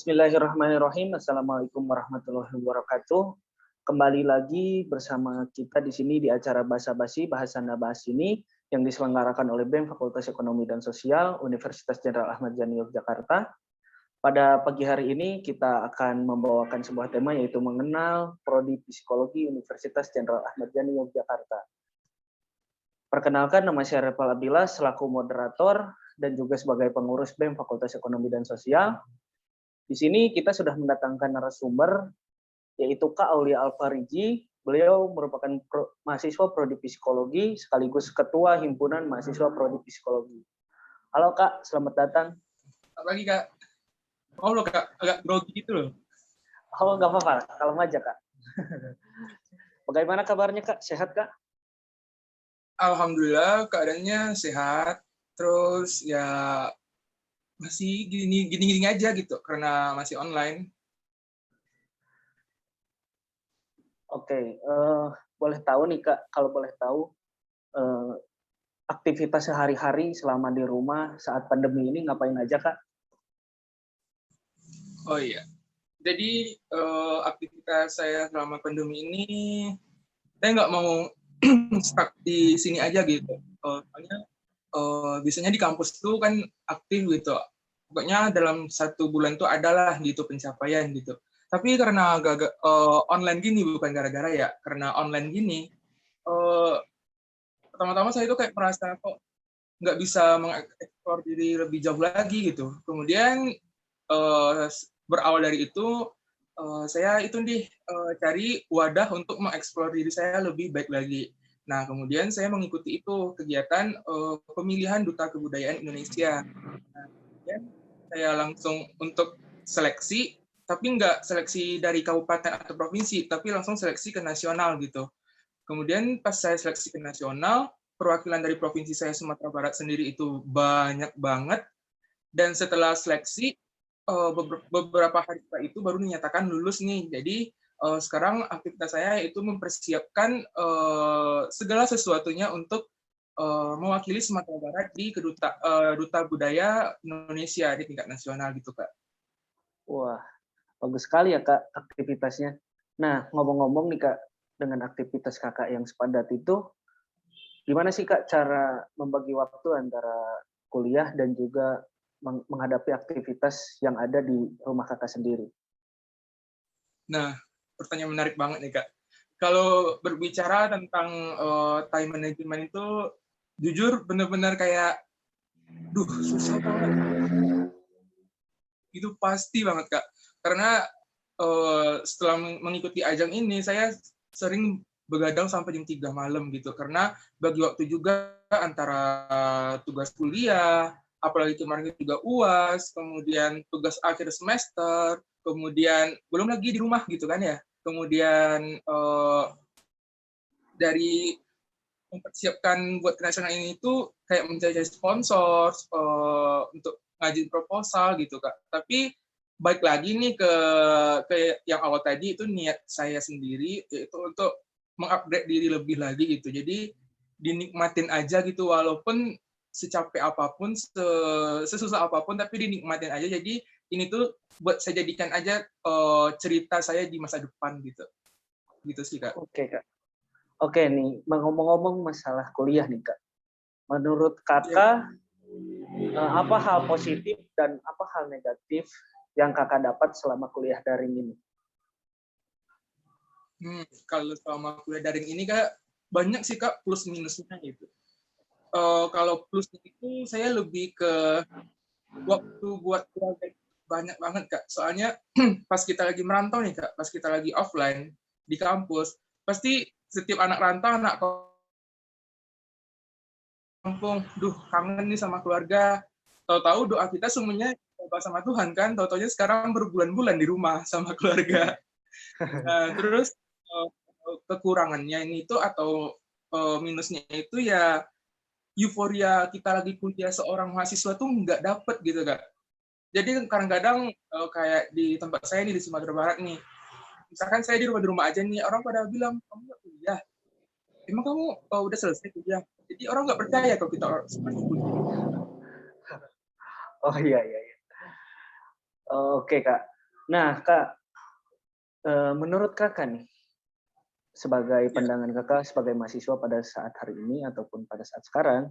Bismillahirrahmanirrahim. Assalamualaikum warahmatullahi wabarakatuh. Kembali lagi bersama kita di sini di acara Basa Basi Bahasana Bahas ini yang diselenggarakan oleh BEM Fakultas Ekonomi dan Sosial Universitas Jenderal Ahmad Yani Yogyakarta. Pada pagi hari ini kita akan membawakan sebuah tema yaitu mengenal Prodi Psikologi Universitas Jenderal Ahmad Yani Yogyakarta. Perkenalkan, nama saya Repal Abdillah selaku moderator dan juga sebagai pengurus BEM Fakultas Ekonomi dan Sosial. Di sini kita sudah mendatangkan narasumber, yaitu Kak Aulia Alfariji. Beliau merupakan mahasiswa Prodi Psikologi, sekaligus Ketua Himpunan Mahasiswa Prodi Psikologi. Halo Kak, selamat datang. Selamat pagi Kak. Oh lo Kak, agak grogi gitu loh. Oh nggak apa-apa, kalem aja Kak. Bagaimana kabarnya Kak? Sehat Kak? Alhamdulillah keadaannya sehat. Terus ya masih gini aja gitu karena masih online. Oke, boleh tahu nih Kak, kalau boleh tahu aktivitas sehari-hari selama di rumah saat pandemi ini ngapain aja Kak? Oh iya, jadi aktivitas saya selama pandemi ini, saya nggak mau stuck di sini aja gitu. Soalnya biasanya di kampus tuh kan aktif gitu. Pokoknya dalam 1 bulan tuh adalah gitu pencapaian gitu. Tapi karena online gini, bukan gara-gara ya, karena online gini, pertama-tama saya itu kayak merasa kok nggak bisa mengeksplor diri lebih jauh lagi gitu. Kemudian berawal dari itu saya itu cari wadah untuk mengeksplor diri saya lebih baik lagi. Nah, kemudian saya mengikuti itu kegiatan pemilihan Duta Kebudayaan Indonesia. Nah, kemudian saya langsung untuk seleksi, tapi nggak seleksi dari kabupaten atau provinsi, tapi langsung seleksi ke nasional gitu. Kemudian pas saya seleksi ke nasional, perwakilan dari provinsi saya Sumatera Barat sendiri itu banyak banget. Dan setelah seleksi, beberapa hari setelah itu baru dinyatakan lulus nih. Jadi sekarang aktivitas saya itu mempersiapkan segala sesuatunya untuk mewakili Sumatera Barat di Duta Budaya Indonesia di tingkat nasional gitu Kak. Wah, bagus sekali ya Kak aktivitasnya. Nah, ngomong-ngomong nih Kak, dengan aktivitas Kakak yang sepadat itu, gimana sih Kak cara membagi waktu antara kuliah dan juga menghadapi aktivitas yang ada di rumah Kakak sendiri? Nah, pertanyaan menarik banget nih Kak. Kalau berbicara tentang time management itu, jujur benar-benar kayak, susah banget. Itu pasti banget Kak. Karena setelah mengikuti ajang ini, saya sering begadang sampai jam 3 malam gitu. Karena bagi waktu juga antara tugas kuliah, apalagi kemarin juga UAS, kemudian tugas akhir semester, kemudian belum lagi di rumah gitu kan ya. Kemudian dari mempersiapkan buat nasional ini itu kayak mencari sponsor untuk ngajuin proposal gitu Kak. Tapi baik lagi nih ke yang awal tadi itu niat saya sendiri yaitu untuk mengupgrade diri lebih lagi gitu. Jadi dinikmatin aja gitu walaupun secapek apapun, sesusah apapun tapi dinikmatin aja. Jadi ini tuh buat saya jadikan aja cerita saya di masa depan gitu. Gitu sih Kak. Oke Kak. Oke nih, ngomong-ngomong masalah kuliah nih Kak. Menurut Kakak, apa hal positif dan apa hal negatif yang Kakak dapat selama kuliah daring ini? Kalau selama kuliah daring ini Kak, banyak sih Kak plus minusnya gitu. Kalau plusnya itu saya lebih ke waktu buat keluarga banyak banget Kak. Soalnya pas kita lagi merantau nih Kak, pas kita lagi offline di kampus, pasti setiap anak rantau, anak kampung, kangen nih sama keluarga. Tahu-tahu doa kita semuanya sama Tuhan kan, tahu-tahunya sekarang berbulan-bulan di rumah sama keluarga. Terus kekurangannya ini itu atau minusnya itu ya euforia kita lagi kuliah seorang mahasiswa tuh nggak dapet gitu Kak. Jadi kadang-kadang kayak di tempat saya nih di Sumatera Barat nih, misalkan saya di rumah aja nih, orang pada bilang kamu nggak kuliah, emang kamu udah selesai kuliah? Jadi orang nggak percaya kalau kita masih kuliah. Oh iya. Oke Kak. Nah, Kak, menurut Kakak nih, sebagai Ya, pandangan Kakak sebagai mahasiswa pada saat hari ini ataupun pada saat sekarang,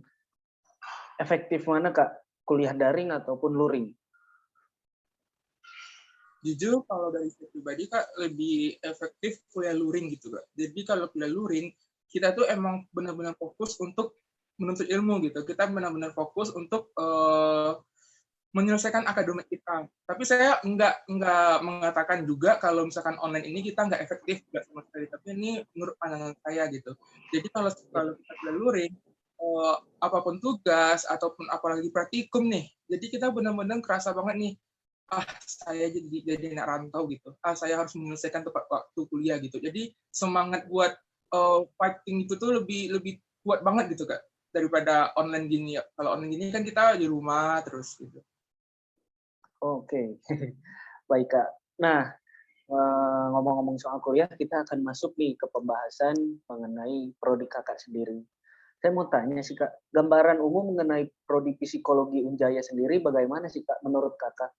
efektif mana Kak, kuliah daring ataupun luring? jujur kalau dari saya pribadi Kak lebih efektif kuliah luring gitu Kak. Jadi kalau kuliah luring kita tuh emang benar-benar fokus untuk menuntut ilmu gitu. Kita benar-benar fokus untuk menyelesaikan akademik kita. Tapi saya nggak mengatakan juga kalau misalkan online ini kita nggak efektif nggak sama sekali. Tapi ini menurut pandangan saya gitu. Jadi kalau kita kuliah luring, apapun tugas ataupun apalagi praktikum nih, jadi kita benar-benar kerasa banget nih, saya jadi anak rantau gitu. Saya harus menyelesaikan tepat waktu kuliah gitu. Jadi semangat buat fighting itu tuh lebih lebih kuat banget gitu Kak daripada online gini ya. Kalau online gini kan kita di rumah terus gitu. Oke, baik Kak. Nah, ngomong-ngomong soal kuliah, kita akan masuk nih ke pembahasan mengenai prodi Kakak sendiri. Saya mau tanya sih Kak, gambaran umum mengenai prodi psikologi Unjaya sendiri bagaimana sih Kak menurut Kakak?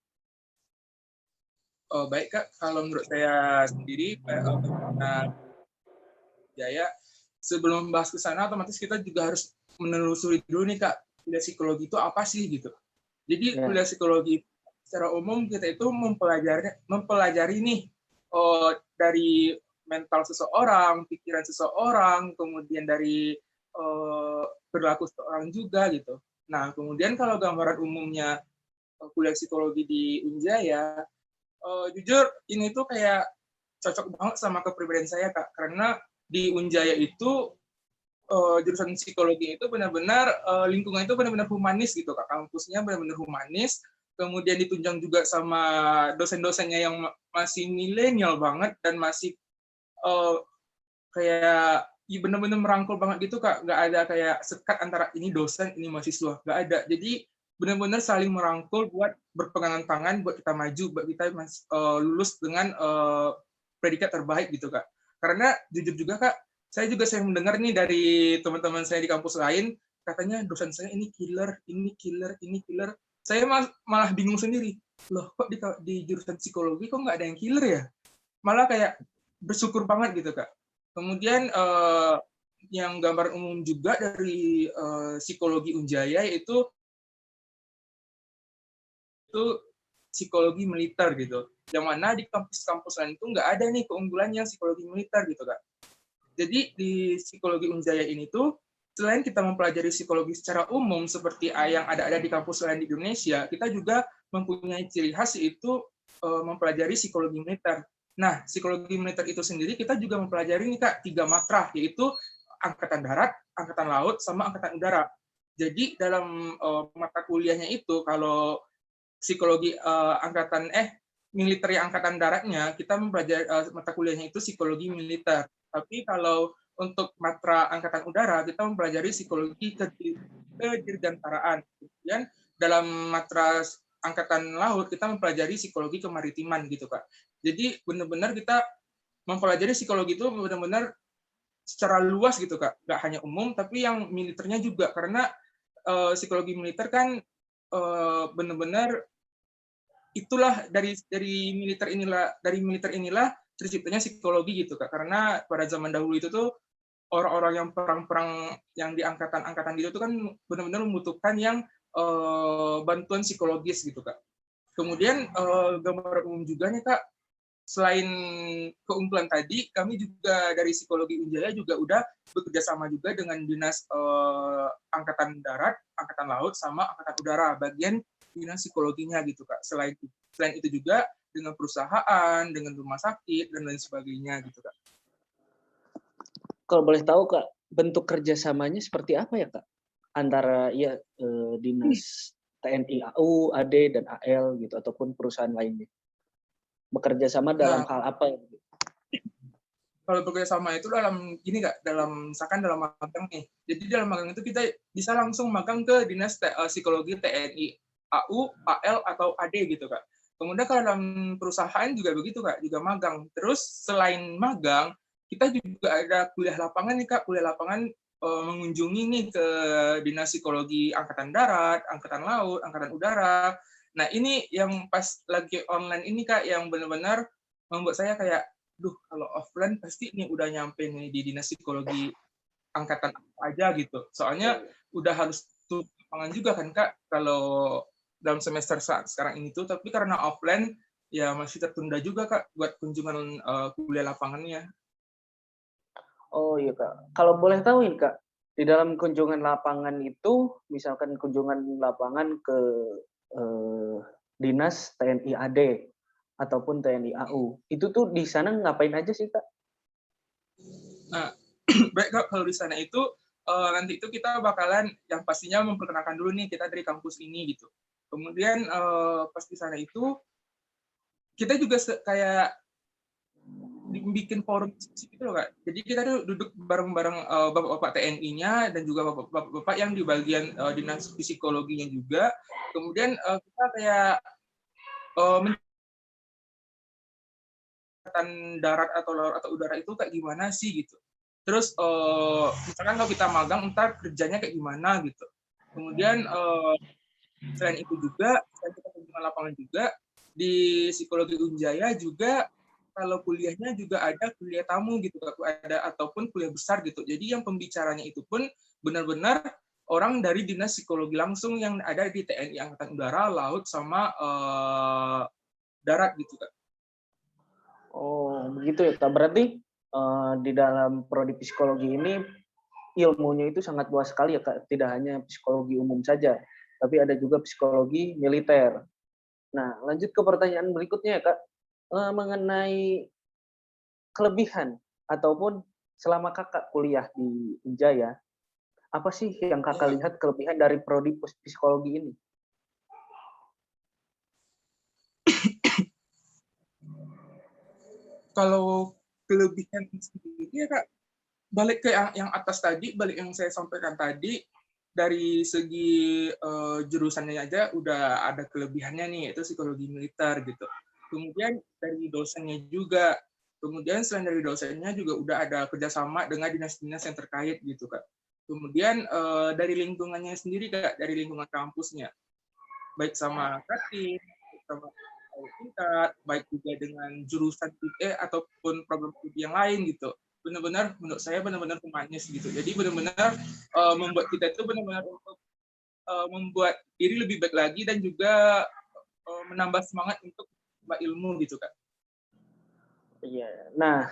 Baik Kak, kalau menurut saya sendiri Jaya, sebelum bahas ke sana otomatis kita juga harus menelusuri dulu nih Kak, kuliah psikologi itu apa sih gitu. Jadi Ya, kuliah psikologi secara umum kita itu mempelajari nih dari mental seseorang, pikiran seseorang, kemudian dari perilaku seseorang juga gitu. Nah, kemudian kalau gambaran umumnya kuliah psikologi di Unjaya, jujur ini tuh kayak cocok banget sama kepribadian saya Kak, karena di Unjaya itu jurusan psikologi itu benar-benar lingkungan itu benar-benar humanis gitu Kak, kampusnya benar-benar humanis, kemudian ditunjang juga sama dosen-dosennya yang masih milenial banget dan masih uh, kayak benar-benar merangkul banget gitu Kak, nggak ada kayak sekat antara ini dosen ini mahasiswa, nggak ada. Jadi benar-benar saling merangkul buat berpegangan tangan buat kita maju, buat kita lulus dengan predikat terbaik gitu Kak. Karena jujur juga Kak, saya juga sering mendengar nih dari teman-teman saya di kampus lain, katanya dosen saya ini killer, ini killer, ini killer. Saya malah bingung sendiri. Loh, kok di jurusan psikologi kok nggak ada yang killer ya? Malah kayak bersyukur banget gitu Kak. Kemudian yang gambar umum juga dari psikologi Unjaya yaitu itu psikologi militer gitu. Yang mana di kampus-kampus lain itu nggak ada nih keunggulan yang psikologi militer gitu Kak. Jadi di psikologi Unjaya ini tuh selain kita mempelajari psikologi secara umum seperti yang ada di kampus lain di Indonesia, kita juga mempunyai ciri khas yaitu mempelajari psikologi militer. Nah, psikologi militer itu sendiri kita juga mempelajari nih Kak 3 matra yaitu angkatan darat, angkatan laut, sama angkatan udara. Jadi dalam mata kuliahnya itu kalau psikologi militer angkatan daratnya kita mempelajari mata kuliahnya itu psikologi militer. Tapi kalau untuk matra angkatan udara kita mempelajari psikologi kedirgantaraan. Kemudian dalam matra angkatan laut kita mempelajari psikologi kemaritiman gitu Kak. Jadi benar-benar kita mempelajari psikologi itu benar-benar secara luas gitu Kak. Nggak hanya umum tapi yang militernya juga karena psikologi militer kan benar-benar itulah dari militer inilah terciptanya psikologi gitu Kak. Karena pada zaman dahulu itu tuh orang-orang yang perang-perang yang di angkatan-angkatan gitu tuh kan benar-benar membutuhkan yang bantuan psikologis gitu Kak. Kemudian gambar umum juga nih Kak, selain keunggulan tadi, kami juga dari psikologi Unjaya juga udah bekerja sama juga dengan dinas angkatan darat, angkatan laut, sama angkatan udara, bagian dinas psikologinya gitu Kak. Selain itu juga dengan perusahaan, dengan rumah sakit dan lain sebagainya gitu Kak. kalau boleh tahu Kak, bentuk kerjasamanya seperti apa ya Kak? Antara ya dinas TNI AU, AD, dan AL gitu ataupun perusahaan lainnya. Bekerja sama dalam Nah, hal apa? kalau bekerja sama itu dalam gini Kak, misalkan dalam magang nih. Jadi dalam magang itu kita bisa langsung magang ke dinas psikologi TNI AU, AL atau AD gitu Kak. Kemudian kalau dalam perusahaan juga begitu Kak, juga magang. Terus selain magang, kita juga ada kuliah lapangan nih Kak, kuliah lapangan mengunjungi nih ke dinas psikologi angkatan darat, angkatan laut, angkatan udara. Nah, ini yang pas lagi online ini Kak, yang benar-benar membuat saya kayak, duh kalau offline pasti ini udah nyampe nih di dinas psikologi angkatan apa aja gitu. Soalnya udah harus tutup lapangan juga kan Kak, kalau dalam semester saat sekarang ini tuh, tapi karena offline ya masih tertunda juga Kak buat kunjungan kuliah lapangannya. Oh iya Kak. Kalau boleh tahu ini Kak, di dalam kunjungan lapangan itu, misalkan kunjungan lapangan ke eh, dinas TNI AD ataupun TNI AU, itu tuh di sana ngapain aja sih Kak? Nah, baik Kak, kalau di sana itu nanti itu kita bakalan yang pastinya memperkenalkan dulu nih kita dari kampus ini gitu. Kemudian pas di sana itu kita juga kayak bikin forum diskusi gitu loh Kak. Jadi kita tuh duduk bareng-bareng bapak-bapak TNI-nya dan juga bapak-bapak yang di bagian dinas psikologinya juga. Kemudian kita kayak darat atau laut atau udara itu kayak gimana sih gitu. Terus misalkan kalau kita magang ntar kerjanya kayak gimana gitu. Kemudian selain itu juga, selain kita kunjungan lapangan juga, di Psikologi Unjaya juga kalau kuliahnya juga ada kuliah tamu gitu, ada ataupun kuliah besar gitu. Jadi yang pembicaranya itu pun benar-benar orang dari dinas psikologi langsung yang ada di TNI Angkatan Udara, Laut sama darat gitu Kak. Oh begitu ya Kak. Berarti di dalam prodi psikologi ini ilmunya itu sangat luas sekali ya Kak. Tidak hanya psikologi umum saja, tapi ada juga psikologi militer. Nah, lanjut ke pertanyaan berikutnya ya Kak, mengenai kelebihan ataupun selama Kakak kuliah di Unjaya, apa sih yang Kakak Ya, lihat kelebihan dari prodi psikologi ini? kalau kelebihan sendiri ya Kak, balik ke yang atas tadi, balik yang saya sampaikan tadi, dari segi jurusannya aja udah ada kelebihannya nih, yaitu psikologi militer gitu. Kemudian dari dosennya juga, kemudian selain dari dosennya juga udah ada kerjasama dengan dinas-dinas yang terkait gitu Kak. Kemudian dari lingkungannya sendiri Kak, dari lingkungan kampusnya, baik sama Katin, sama tingkat, baik juga dengan jurusan ataupun program studi yang lain gitu. Benar-benar menurut saya benar-benar humanis gitu. Jadi benar-benar membuat kita itu benar-benar untuk membuat diri lebih baik lagi dan juga menambah semangat untuk ilmu gitu Kak. Iya. Nah,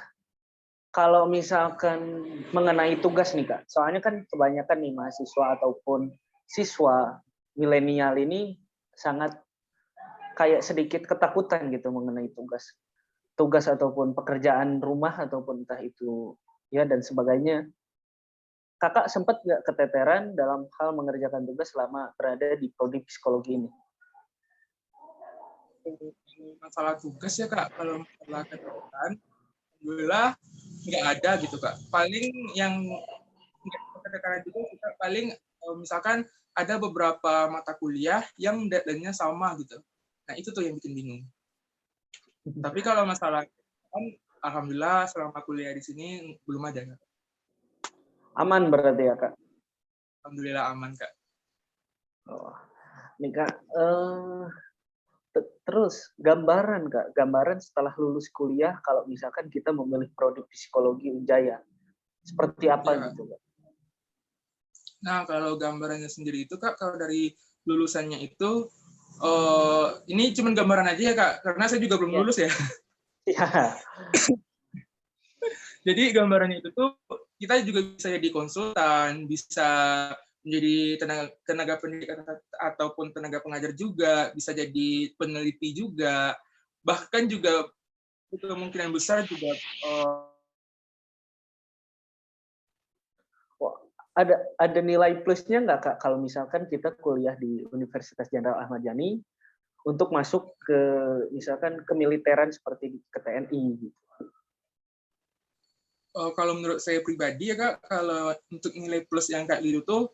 kalau misalkan mengenai tugas nih Kak, soalnya kan kebanyakan nih mahasiswa ataupun siswa milenial ini sangat kayak sedikit ketakutan gitu mengenai tugas. Tugas ataupun pekerjaan rumah ataupun entah itu ya dan sebagainya. Kakak sempat nggak keteteran dalam hal mengerjakan tugas selama berada di prodi psikologi ini? Masalah tugas ya Kak, kalau masalah keteteran, alhamdulillah nggak ada gitu Kak. Paling yang keteteran itu kita paling misalkan ada beberapa mata kuliah yang deadline-nya sama gitu. Nah itu tuh yang bikin bingung. Tapi kalau masalah kan alhamdulillah selama kuliah di sini belum ada. Aman berarti ya Kak? Alhamdulillah aman Kak. Oh, nih Kak, terus gambaran Kak, gambaran setelah lulus kuliah kalau misalkan kita memilih prodi psikologi Unjaya, seperti apa Ya. gitu Kak? Nah kalau gambarannya sendiri itu Kak, kalau dari lulusannya itu ini cuma gambaran aja ya Kak, karena saya juga belum lulus ya. Iya. Jadi gambarannya itu tuh kita juga bisa jadi konsultan, bisa menjadi tenaga pendidik ataupun tenaga pengajar juga, bisa jadi peneliti juga, bahkan juga kemungkinan besar juga Ada nilai plusnya nggak Kak kalau misalkan kita kuliah di Universitas Jenderal Ahmad Yani untuk masuk ke misalkan kemiliteran seperti ke TNI gitu? Kalau menurut saya pribadi ya Kak, kalau untuk nilai plus yang Kak Lidu tuh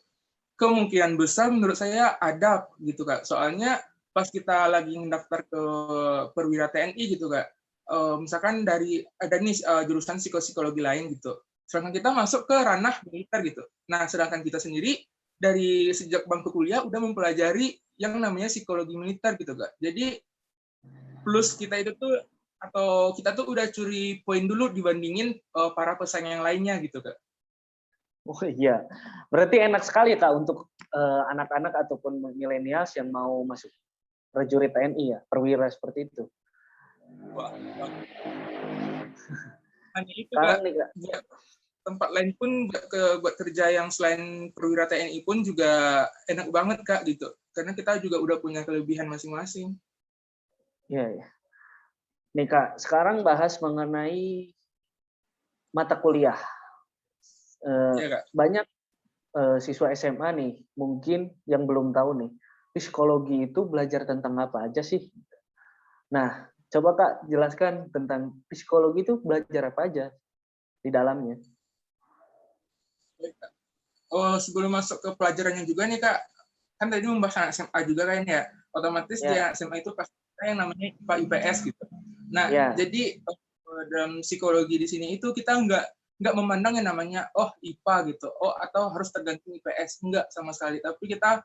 kemungkinan besar menurut saya ada gitu Kak. Soalnya pas kita lagi mendaftar ke perwira TNI gitu Kak, misalkan dari ada nih jurusan psikologi lain gitu. Sedangkan kita masuk ke ranah militer gitu. Nah, sedangkan kita sendiri dari sejak bangku kuliah udah mempelajari yang namanya psikologi militer gitu Kak. Jadi plus kita itu tuh atau kita tuh udah curi poin dulu dibandingin para pesaing yang lainnya gitu Kak. Oh iya, berarti enak sekali Kak untuk anak-anak ataupun milenials yang mau masuk prajurit TNI ya, perwira seperti itu. Wah, hanya itu Kak, Sekarang nih Kak, buat tempat lain pun buat kerja yang selain perwira TNI pun juga enak banget Kak gitu. Karena kita juga udah punya kelebihan masing-masing. ya, ya. Nih Kak, sekarang bahas mengenai mata kuliah. Iya Kak. Banyak siswa SMA nih, mungkin yang belum tahu nih, psikologi itu belajar tentang apa aja sih? Nah, coba Kak jelaskan tentang psikologi itu belajar apa aja di dalamnya. Oh, sebelum masuk ke pelajarannya juga nih Kak, kan tadi membahas anak SMA juga kan ya, otomatis di Ya, SMA itu pasti ada yang namanya IPA IPS gitu. Nah, ya. jadi dalam psikologi di sini itu kita nggak memandang yang namanya oh IPA gitu, oh atau harus tergantung IPS, enggak sama sekali. Tapi kita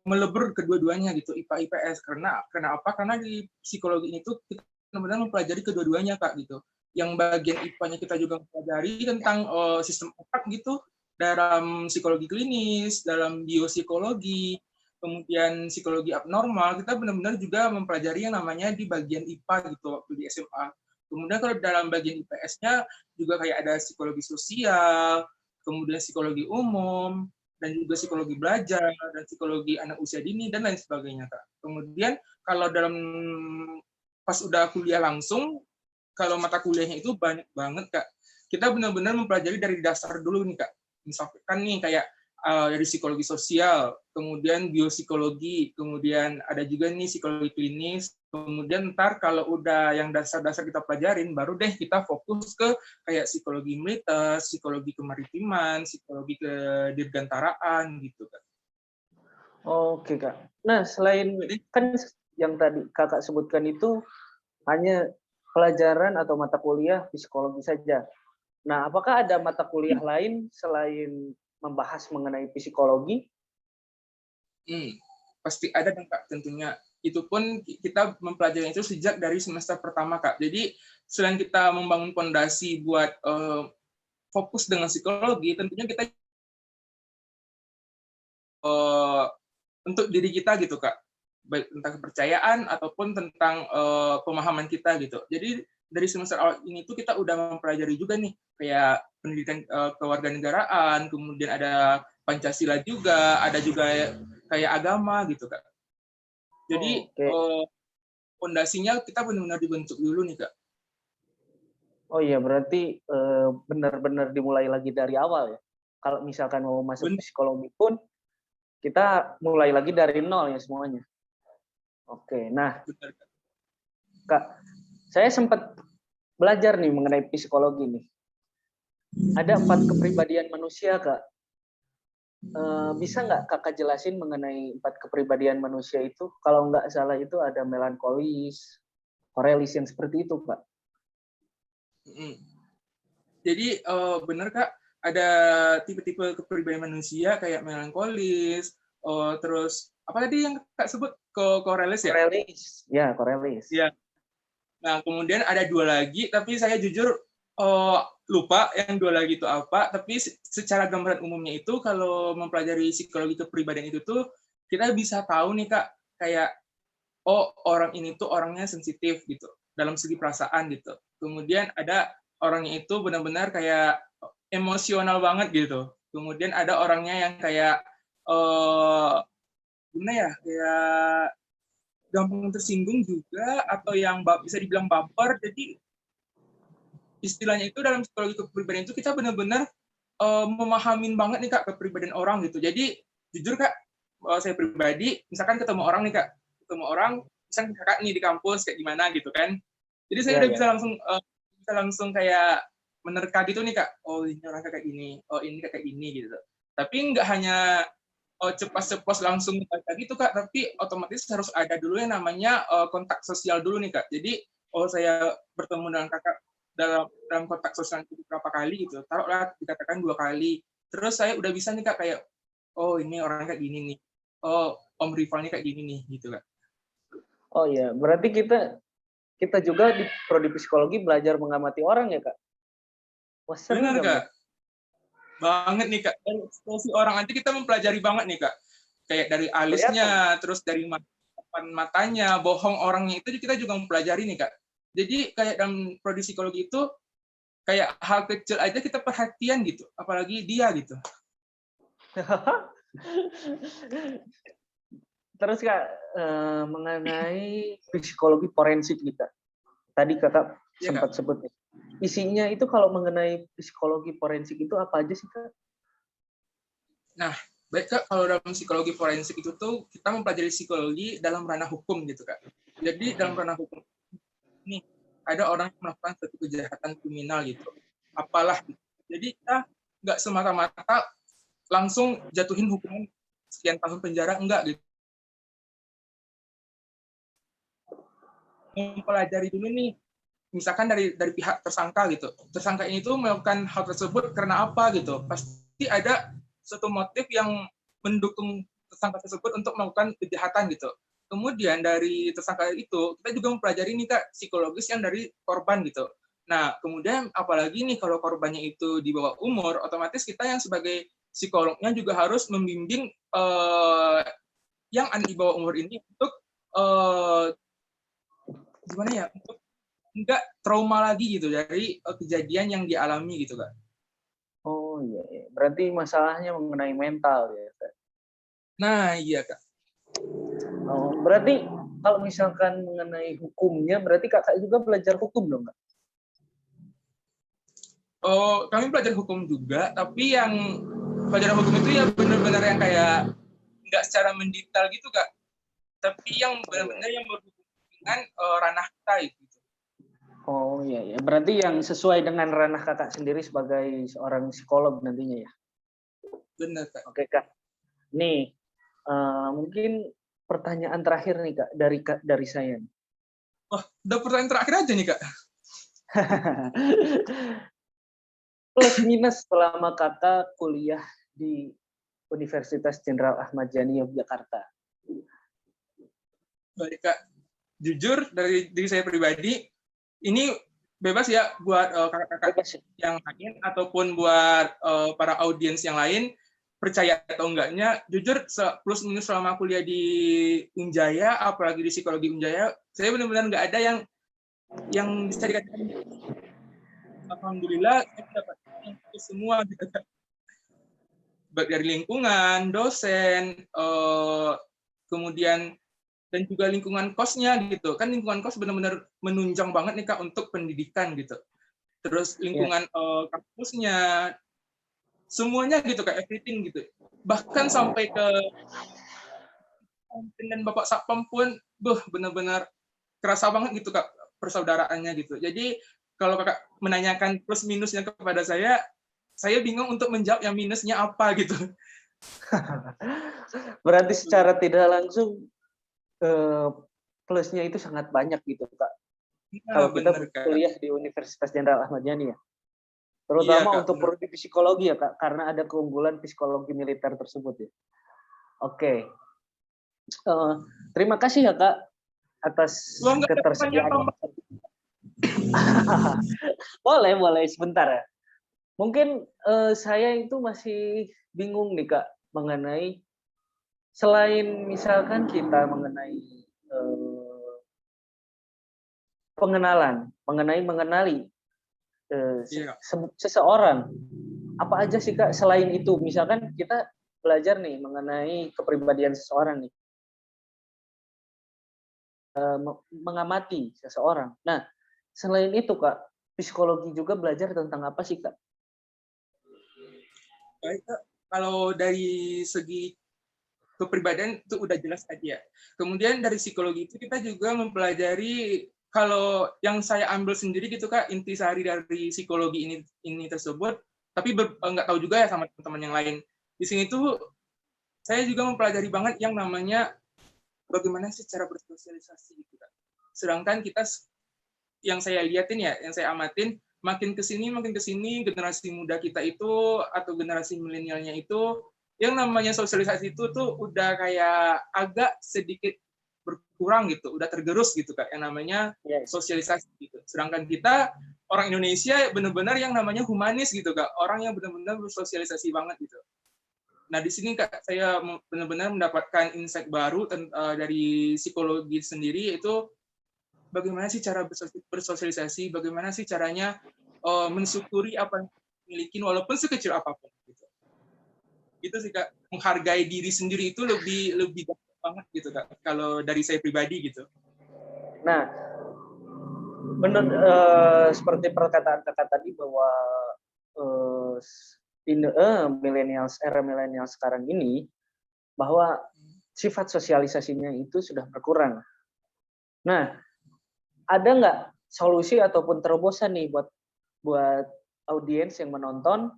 melebur kedua-duanya gitu, IPA IPS. Karena apa? Karena di psikologi ini tuh kita benar-benar mempelajari kedua-duanya Kak gitu. Yang bagian IPA-nya kita juga mempelajari tentang sistem otak gitu, dalam psikologi klinis, dalam biopsikologi, kemudian psikologi abnormal, kita benar-benar juga mempelajari yang namanya di bagian IPA gitu waktu di SMA. Kemudian kalau dalam bagian IPS-nya juga kayak ada psikologi sosial, kemudian psikologi umum, dan juga psikologi belajar, dan psikologi anak usia dini, dan lain sebagainya, Kak. Kemudian kalau dalam pas udah kuliah langsung, kalau mata kuliahnya itu banyak banget, Kak. Kita benar-benar mempelajari dari dasar dulu nih, Kak. Misalkan nih kayak dari psikologi sosial, kemudian biopsikologi, kemudian ada juga nih psikologi klinis, kemudian ntar kalau udah yang dasar-dasar kita pelajarin, baru deh kita fokus ke kayak psikologi militer, psikologi kemaritiman, psikologi kedirgantaraan gitu kan. Oke Kak. Nah, selain Jadi kan yang tadi Kakak sebutkan itu hanya pelajaran atau mata kuliah psikologi saja. Nah, apakah ada mata kuliah lain selain membahas mengenai psikologi? Pasti ada dong Kak tentunya. Itu pun kita mempelajari itu sejak dari semester pertama Kak. Jadi selain kita membangun fondasi buat fokus dengan psikologi, tentunya kita untuk diri kita gitu Kak, baik tentang kepercayaan ataupun tentang pemahaman kita gitu. Jadi dari semester awal ini tuh kita udah mempelajari juga nih kayak pendidikan kewarganegaraan, kemudian ada Pancasila juga, ada juga kayak agama gitu Kak. Jadi Oke. fondasinya kita benar-benar dibentuk dulu nih Kak. Oh iya, berarti benar-benar dimulai lagi dari awal ya. Kalau misalkan mau masuk Benar, psikologi pun kita mulai lagi dari nol ya semuanya. Oke. Nah, benar Kak. Kak, saya sempat belajar nih mengenai psikologi nih. Ada 4 kepribadian manusia, Kak. Bisa nggak Kakak jelasin mengenai 4 kepribadian manusia itu? Kalau nggak salah itu ada melankolis, korelis yang seperti itu, Kak. Jadi benar Kak, ada tipe-tipe kepribadian manusia kayak melankolis, terus apa tadi yang Kak sebut korelis ya? Korelis, ya korelis. Iya. Nah, kemudian ada dua lagi, tapi saya jujur lupa yang dua lagi itu apa. Tapi secara gambaran umumnya itu, kalau mempelajari psikologi kepribadian itu tuh, kita bisa tahu nih Kak, kayak, oh orang ini tuh orangnya sensitif gitu, dalam segi perasaan gitu. Kemudian ada orangnya itu benar-benar kayak emosional banget gitu. Kemudian ada orangnya yang kayak, gimana ya, kayak gampang tersinggung juga, atau yang bisa dibilang baper. Jadi istilahnya itu dalam psikologi kepribadian itu kita benar-benar memahamin banget nih Kak kepribadian orang gitu. Jadi jujur Kak, saya pribadi misalkan ketemu orang nih Kak, ketemu orang misalkan Kakak nih di kampus kayak gimana gitu kan. Jadi saya Ya, udah ya. bisa langsung kayak menerka gitu nih Kak. Oh ini orang kayak gini, oh ini kayak gini gitu. Tapi nggak hanya cepat-cepat langsung baca gitu Kak, tapi otomatis harus ada dulu yang namanya kontak sosial dulu nih Kak. Jadi oh saya bertemu dengan Kakak dalam kontak sosial itu berapa kali gitu, taruhlah dikatakan 2 kali. Terus saya udah bisa nih Kak kayak oh ini orangnya kayak gini nih, oh om rivalnya kayak gini nih, gitu Kak. Oh iya, berarti kita juga di prodi psikologi belajar mengamati orang ya Kak? Wah seru Benar dong ya. Kak, banget nih Kak. Dan ekspresi orang nanti kita mempelajari banget nih Kak. Kayak dari Kelihatan. alisnya, terus dari depan matanya, bohong orangnya itu kita juga mempelajari nih Kak. Jadi kayak dalam prodi psikologi itu kayak hal kecil aja kita perhatian gitu, apalagi dia gitu. Terus Kak, mengenai psikologi forensik nih Kak. Tadi Kakak Iya Kak. sempat sebut nih. Isinya itu kalau mengenai psikologi forensik itu apa aja sih Kak? Nah, baik Kak, kalau dalam psikologi forensik itu tuh kita mempelajari psikologi dalam ranah hukum gitu Kak. Jadi dalam ranah hukum ini ada orang yang melakukan suatu kejahatan kriminal gitu. Apalah gitu. Jadi kita nggak semata-mata langsung jatuhin hukuman sekian tahun penjara, enggak gitu. Mempelajari dulu nih, misalkan dari pihak tersangka gitu. Tersangka ini tuh melakukan hal tersebut karena apa gitu. Pasti ada suatu motif yang mendukung tersangka tersebut untuk melakukan kejahatan gitu. Kemudian dari tersangka itu kita juga mempelajari nih Kak psikologis yang dari korban gitu. Nah, kemudian apalagi nih kalau korbannya itu di bawah umur, otomatis kita yang sebagai psikolognya juga harus membimbing yang di bawah umur ini untuk gimana ya, untuk nggak trauma lagi gitu dari kejadian yang dialami gitu Kak. Oh iya, iya. Berarti masalahnya mengenai mental ya Kak. Nah iya Kak. Oh, berarti kalau misalkan mengenai hukumnya, berarti Kakak juga belajar hukum dong Kak? Oh, kami belajar hukum juga, tapi yang pelajaran hukum itu ya benar-benar yang kayak nggak secara mendetail gitu Kak, tapi yang benar-benar yang berhubungan dengan ranah kita gitu. Oh iya, iya. Berarti yang sesuai dengan ranah Kakak sendiri sebagai seorang psikolog nantinya ya? Benar Kak. Oke Kak. Nih, mungkin pertanyaan terakhir nih Kak dari saya. Wah, udah pertanyaan terakhir aja nih Kak. Plus minus selama Kakak kuliah di Universitas Jenderal Ahmad Yani Yogyakarta. Baik Kak, jujur dari diri saya pribadi, ini bebas ya buat kakak-kakak Bebas ya? yang lain ataupun buat para audiens yang lain, percaya atau enggaknya, jujur plus minus selama kuliah di Unjaya, apalagi di psikologi Unjaya, saya benar-benar nggak ada yang bisa dikatakan alhamdulillah saya mendapat itu semua gitu. Baik dari lingkungan, dosen, kemudian dan juga lingkungan kosnya gitu. Kan lingkungan kos benar-benar menunjang banget nih Kak untuk pendidikan gitu. Terus Ya. lingkungan kampusnya, semuanya gitu Kak, everything gitu. Bahkan sampai ke dan Bapak Satpam pun, benar-benar kerasa banget gitu Kak, persaudaraannya gitu. Jadi kalau Kakak menanyakan plus minusnya kepada saya bingung untuk menjawab yang minusnya apa gitu. Berarti secara tidak langsung plusnya itu sangat banyak gitu Kak. Nah, Kalau kita bener Kak. kuliah di Universitas Jenderal Ahmad Yani ya. Iya Terutama Kak, untuk bener. prodi psikologi ya Kak, karena ada keunggulan psikologi militer tersebut ya. Oke. Terima kasih ya Kak atas Lo nggak ada pertanyaan ketersediaan tambahan? waktu. Boleh, boleh sebentar ya. Mungkin saya itu masih bingung nih Kak mengenai selain misalkan kita mengenai pengenalan, mengenali Iya. seseorang, apa aja sih Kak selain itu? Misalkan kita belajar nih mengenai kepribadian seseorang nih, mengamati seseorang. Nah, selain itu Kak, psikologi juga belajar tentang apa sih Kak? Baik Kak, kalau dari segi kepribadian itu udah jelas tadi ya. Kemudian dari psikologi itu kita juga mempelajari, kalau yang saya ambil sendiri gitu Kak, intisari dari psikologi ini tersebut, tapi nggak tahu juga ya sama teman-teman yang lain. Di sini tuh saya juga mempelajari banget yang namanya bagaimana sih cara bersosialisasi gitu Kak. Sedangkan kita yang saya liatin ya, yang saya amatin, makin ke sini generasi muda kita itu atau generasi milenialnya itu yang namanya sosialisasi itu tuh udah kayak agak sedikit berkurang gitu, udah tergerus gitu Kak, yang namanya sosialisasi gitu. Sedangkan kita orang Indonesia benar-benar yang namanya humanis gitu Kak, orang yang benar-benar bersosialisasi banget gitu. Nah, di sini Kak, saya benar-benar mendapatkan insight baru dari psikologi sendiri, yaitu bagaimana sih cara bersosialisasi, bagaimana sih caranya mensyukuri apa yang dimiliki walaupun sekecil apapun gitu. Itu sih Kak, menghargai diri sendiri itu lebih banget gitu Kak, kalau dari saya pribadi gitu. Nah, menurut seperti perkataan Kakak tadi bahwa era milenial sekarang ini bahwa sifat sosialisasinya itu sudah berkurang. Nah, ada nggak solusi ataupun terobosan nih buat audiens yang menonton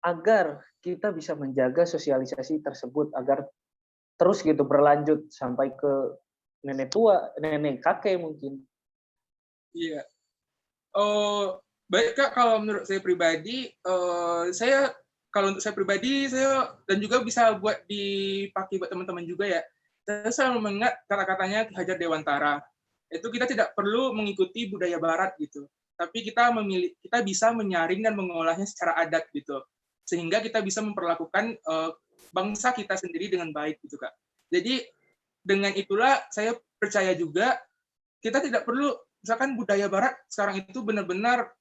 agar kita bisa menjaga sosialisasi tersebut agar terus gitu berlanjut sampai ke nenek tua, nenek kakek mungkin. Iya. Baik Kak, kalau menurut saya pribadi, kalau untuk saya pribadi, saya dan juga bisa buat dipakai buat teman-teman juga ya. Saya selalu mengingat kata-katanya Ki Hajar Dewantara. Itu kita tidak perlu mengikuti budaya Barat gitu, tapi kita bisa menyaring dan mengolahnya secara adat gitu, sehingga kita bisa memperlakukan bangsa kita sendiri dengan baik gitu Kak. Jadi dengan itulah saya percaya juga kita tidak perlu misalkan budaya Barat sekarang itu benar-benar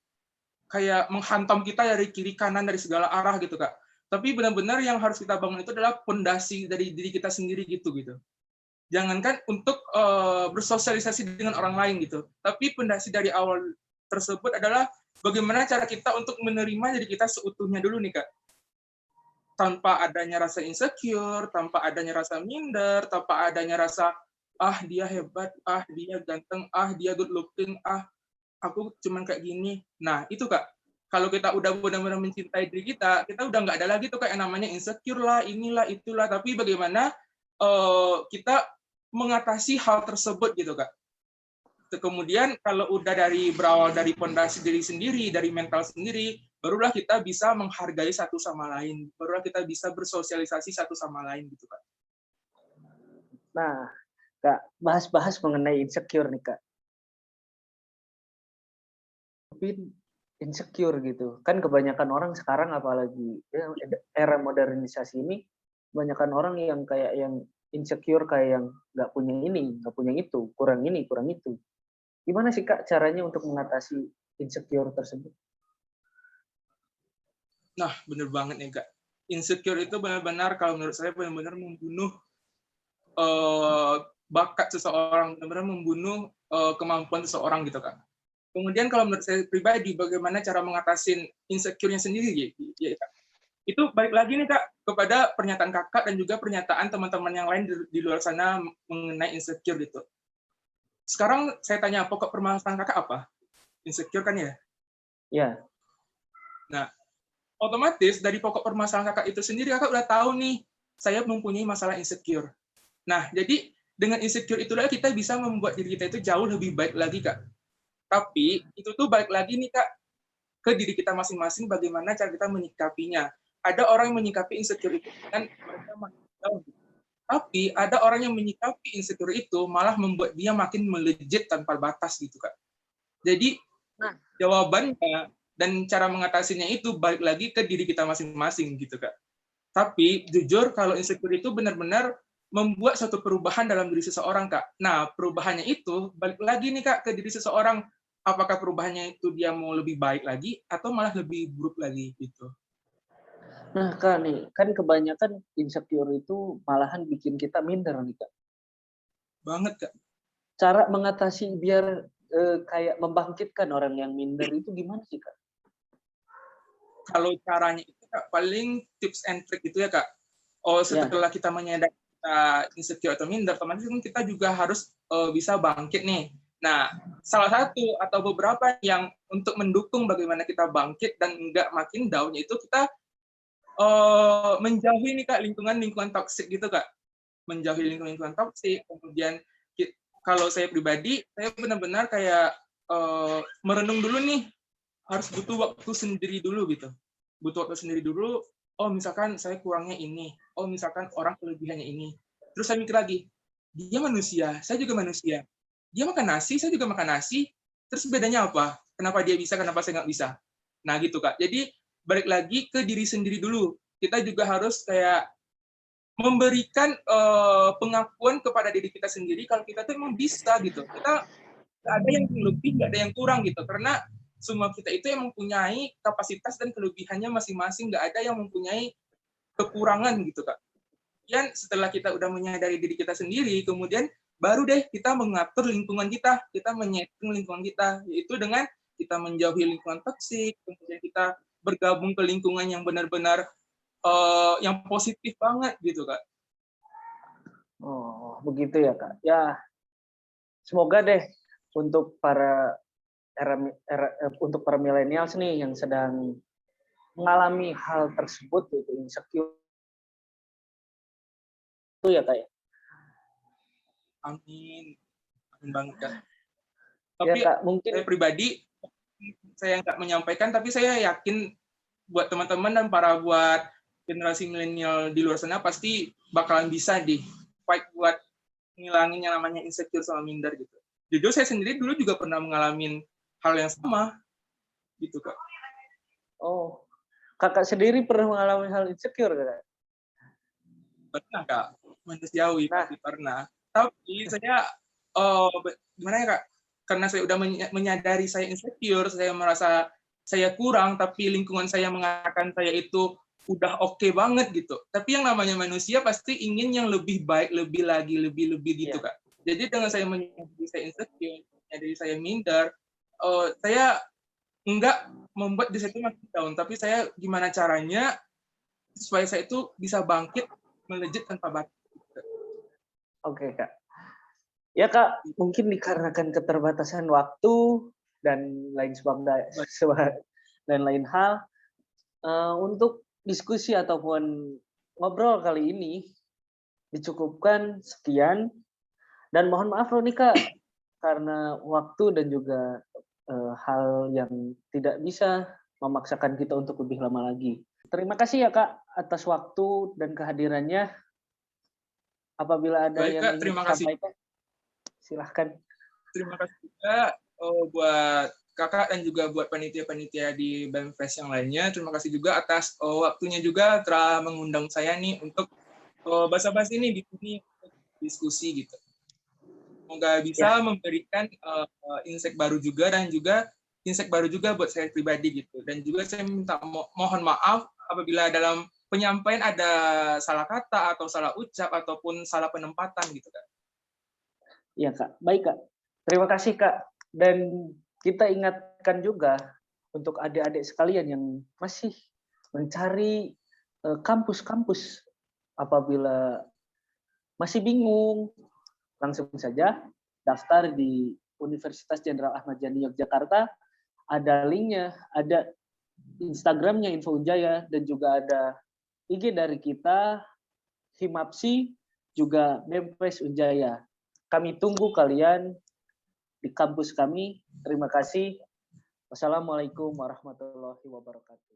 kayak menghantam kita dari kiri kanan dari segala arah gitu Kak. Tapi benar-benar yang harus kita bangun itu adalah pondasi dari diri kita sendiri gitu. Jangankan untuk bersosialisasi dengan orang lain gitu, tapi pondasi dari awal tersebut adalah bagaimana cara kita untuk menerima diri kita seutuhnya dulu nih Kak. Tanpa adanya rasa insecure, tanpa adanya rasa minder, tanpa adanya rasa dia hebat, dia ganteng, dia good looking, aku cuman kayak gini. Nah, itu Kak. Kalau kita udah benar-benar mencintai diri kita udah nggak ada lagi tuh kayak namanya insecure lah, inilah, itulah. Tapi bagaimana kita mengatasi hal tersebut gitu Kak. Kemudian kalau udah berawal dari pondasi diri sendiri, dari mental sendiri, barulah kita bisa menghargai satu sama lain. Barulah kita bisa bersosialisasi satu sama lain gitu Kak. Nah, Kak, bahas-bahas mengenai insecure nih Kak. Tapi insecure gitu. Kan kebanyakan orang sekarang apalagi era modernisasi ini, kebanyakan orang yang kayak yang insecure kayak yang nggak punya ini, nggak punya itu, kurang ini, kurang itu. Gimana sih Kak caranya untuk mengatasi insecure tersebut? Nah, bener banget nih Kak. Insecure itu benar-benar kalau menurut saya benar-benar membunuh bakat seseorang, benar-benar membunuh kemampuan seseorang gitu Kak. Kemudian kalau menurut saya pribadi, bagaimana cara mengatasi insecure-nya sendiri ya Kak? Itu balik lagi nih Kak, kepada pernyataan Kakak dan juga pernyataan teman-teman yang lain di luar sana mengenai insecure gitu. Sekarang saya tanya, pokok permasalahan Kakak apa? Insecure kan ya? Ya. Nah, otomatis dari pokok permasalahan Kakak itu sendiri, Kakak udah tahu nih, saya mempunyai masalah insecure. Nah, jadi dengan insecure itulah kita bisa membuat diri kita itu jauh lebih baik lagi Kak. Tapi itu tuh balik lagi nih Kak, ke diri kita masing-masing bagaimana cara kita menyikapinya. Ada orang yang menyikapi insecure itu dengan mereka makin down. Tapi ada orang yang menyikapi insecure itu malah membuat dia makin melejit tanpa batas gitu Kak. Jadi jawabannya dan cara mengatasinya itu balik lagi ke diri kita masing-masing gitu Kak. Tapi jujur kalau insecure itu benar-benar membuat suatu perubahan dalam diri seseorang Kak. Nah, perubahannya itu balik lagi nih Kak ke diri seseorang. Apakah perubahannya itu dia mau lebih baik lagi atau malah lebih buruk lagi gitu. Nah Kak nih, kan kebanyakan insecure itu malahan bikin kita minder nih Kak. Banget Kak. Cara mengatasi biar kayak membangkitkan orang yang minder itu gimana sih Kak? Kalau caranya itu Kak, paling tips and trick gitu ya Kak. Setelah kita menyadari kita insecure atau minder, otomatis kita juga harus bisa bangkit nih. Nah, salah satu atau beberapa yang untuk mendukung bagaimana kita bangkit dan nggak makin down, yaitu kita menjauhi nih Kak lingkungan toksik gitu Kak. Menjauhi lingkungan toksik, kemudian kalau saya pribadi, saya benar-benar kayak merenung dulu nih, harus butuh waktu sendiri dulu gitu. Butuh waktu sendiri dulu, oh misalkan saya kurangnya ini, oh misalkan orang kelebihannya ini. Terus saya mikir lagi, dia manusia, saya juga manusia. Dia makan nasi, saya juga makan nasi. Terus bedanya apa? Kenapa dia bisa, kenapa saya nggak bisa? Nah gitu Kak. Jadi balik lagi ke diri sendiri dulu. Kita juga harus kayak memberikan pengakuan kepada diri kita sendiri kalau kita tuh emang bisa gitu. Kita nggak ada yang lebih, nggak ada yang kurang gitu. Karena semua kita itu yang mempunyai kapasitas dan kelebihannya masing-masing. Nggak ada yang mempunyai kekurangan gitu Kak. Kemudian setelah kita udah menyadari diri kita sendiri, kemudian baru deh kita mengatur lingkungan kita menyeting lingkungan kita, yaitu dengan kita menjauhi lingkungan toksik, kemudian kita bergabung ke lingkungan yang benar-benar yang positif banget gitu Kak. Oh, begitu ya, Kak. Ya, semoga deh untuk untuk para milenials nih yang sedang mengalami hal tersebut, yaitu insecure itu ya, Kak ya. Amin, amin banget Kak. Ya, Tapi Kak, mungkin saya pribadi, saya nggak menyampaikan, tapi saya yakin buat teman-teman dan buat generasi milenial di luar sana pasti bakalan bisa di fight buat ngilangin yang namanya insecure sama minder gitu. Jujur saya sendiri dulu juga pernah mengalami hal yang sama gitu Kak. oh, Kakak sendiri pernah mengalami hal insecure, Kak? Pernah Kak, manusiawi Nah, pasti pernah. Tapi saya gimana ya Kak? Karena saya udah menyadari saya insecure, saya merasa saya kurang, tapi lingkungan saya mengatakan saya itu udah oke banget gitu. Tapi yang namanya manusia pasti ingin yang lebih baik, lebih lagi, lebih gitu iya, Kak. Jadi dengan saya menyadari saya insecure, menyadari saya minder, saya enggak membuat diri saya itu makin down, tapi saya gimana caranya supaya saya itu bisa bangkit melejit tanpa batas. oke, Kak. Ya, Kak, mungkin dikarenakan keterbatasan waktu dan lain dan lain hal, untuk diskusi ataupun ngobrol kali ini dicukupkan sekian dan mohon maaf loh nih, Kak, karena waktu dan juga, hal yang tidak bisa memaksakan kita untuk lebih lama lagi. Terima kasih ya, Kak, atas waktu dan kehadirannya. Apabila ada Baik yang Kak, ingin terima kasih. disampaikan, silahkan. Terima kasih juga buat Kakak dan juga buat panitia-panitia di BEM-Fest yang lainnya. Terima kasih juga atas waktunya juga telah mengundang saya nih untuk basa-basi ini di sini untuk diskusi gitu. Semoga bisa Ya, memberikan insight baru juga dan juga insight baru juga buat saya pribadi gitu. Dan juga saya minta mohon maaf apabila dalam penyampaian ada salah kata atau salah ucap ataupun salah penempatan gitu kan. ya, Kak. Baik, Kak. Terima kasih, Kak. Dan kita ingatkan juga untuk adik-adik sekalian yang masih mencari kampus-kampus, apabila masih bingung, langsung saja daftar di Universitas Jenderal Ahmad Yani Yogyakarta. Ada linknya, ada Instagramnya Info Unjaya, dan juga ada IG dari kita, Himapsi, juga BEM-FES Unjaya. Kami tunggu kalian di kampus kami. Terima kasih. Wassalamualaikum warahmatullahi wabarakatuh.